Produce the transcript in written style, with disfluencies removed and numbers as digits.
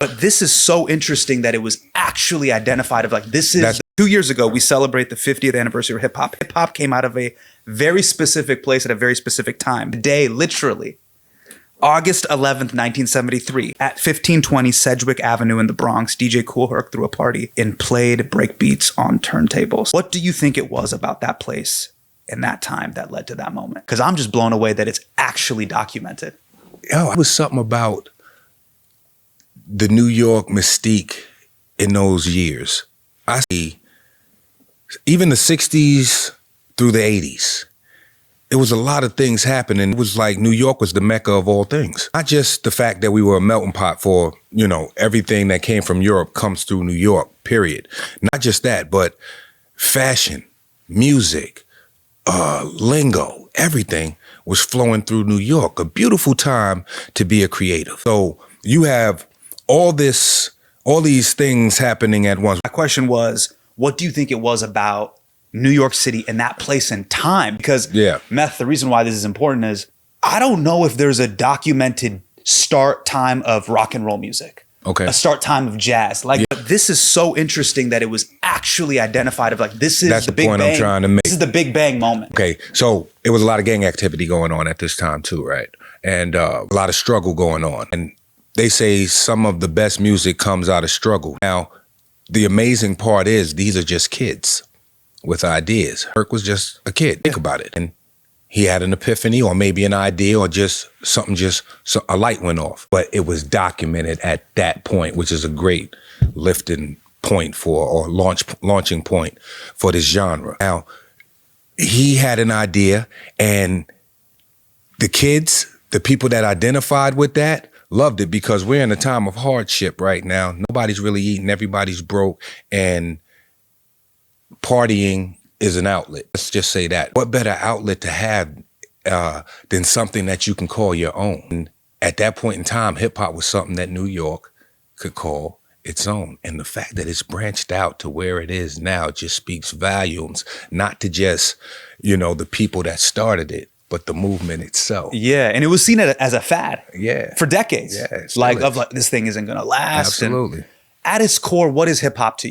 But this is so interesting that it was actually identified of like, this is 2 years ago, we celebrate the 50th anniversary of hip hop. Hip hop came out of a very specific place at a very specific time. The day, literally, August 11th, 1973, at 1520 Sedgwick Avenue in the Bronx, DJ Kool Herc threw a party and played breakbeats on turntables. What do you think it was about that place in that time that led to that moment? Because I'm just blown away that it's actually documented. It was something about the New York mystique in those years. I see even the 60s through the 80s. It was a lot of things happening. It was like New York was the mecca of all things. Not just the fact that we were a melting pot for, you know, everything that came from Europe comes through New York, period. Not just that, but fashion, music, lingo, everything was flowing through New York. A beautiful time to be a creative. So you have all these things happening at once. My question was, what do you think it was about New York City in that place and time? Because Meth, the reason why this is important is I don't know if there's a documented start time of rock and roll music. Okay. A start time of jazz. Like, but this is so interesting that it was actually identified of like, this is the Big Bang. That's the point I'm trying to make. This is the Big Bang moment. Okay, so it was a lot of gang activity going on at this time too, right? And a lot of struggle going on. And they say some of the best music comes out of struggle. Now, the amazing part is these are just kids with ideas. Herc was just a kid. Think about it. And he had an epiphany or maybe an idea or just something, a light went off. But it was documented at that point, which is a great lifting point launching point for this genre. Now, he had an idea and the kids, the people that identified with that, loved it because we're in a time of hardship right now. Nobody's really eating, everybody's broke, and partying is an outlet. Let's just say that. What better outlet to have than something that you can call your own? And at that point in time, hip hop was something that New York could call its own. And the fact that it's branched out to where it is now just speaks volumes, not to just, you know, the people that started it, but the movement itself. Yeah, and it was seen as a fad. Yeah. For decades. Yeah, like, this thing isn't gonna last. Absolutely. And at its core, what is hip hop to you?